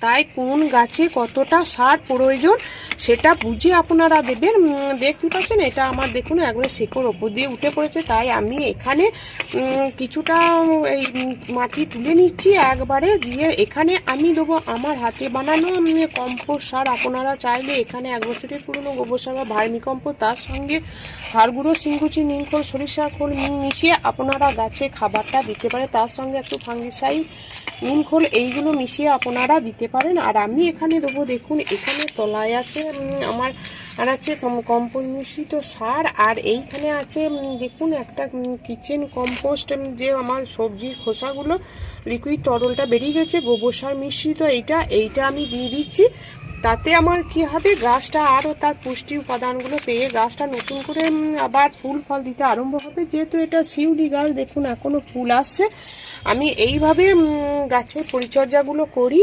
তাই কোন গাছে কতটা সার প্রয়োজন সেটা বুঝে আপনারা দেবেন। দেখতে পাচ্ছেন এটা আমার দেখুন একবারে শেকড় ওপর দিয়ে উঠে পড়েছে, তাই আমি এখানে কিছুটা এই মাটি তুলে নিচ্ছি একবারে, দিয়ে এখানে আমি দেবো আমার হাতে বানানো কম্পোস্ট সার। আপনারা চাইলে এখানে 1 বছরের পুরনো গোবর সার বা ভার্মি কম্পোস্ট, তার সঙ্গে হাড় গুঁড়ো, শিংকুচি, নিমখোল, সরিষার খোল মিশিয়ে আপনারা গাছে খাবারটা দিতে পারে, তার সঙ্গে একটু ফাঙ্গিসাইড, নিমখোল এইগুলো মিশিয়ে আপনারা দিতে পারেন। আর আমি এখানে দেবো দেখুন এখানে তলায় আছে আমার আর আছে কম্পোস্ট মিশ্রিত সার, আর এইখানে আছে দেখুন একটা কিচেন কম্পোস্ট, যে আমার সবজির খোসাগুলো লিকুইড তরলটা বেরিয়ে গেছে, গোবর সার মিশ্রিত এইটা আমি দিয়ে দিচ্ছি। তাতে আমার কি হবে, গাছটা আরও তার পুষ্টি উপাদানগুলো পেয়ে গাছটা নতুন করে আবার ফুল ফল দিতে আরম্ভ হবে। যেহেতু এটা শিউলি গাছ, দেখুন এখনো ফুল আসছে। আমি এইভাবে গাছের পরিচর্যাগুলো করি।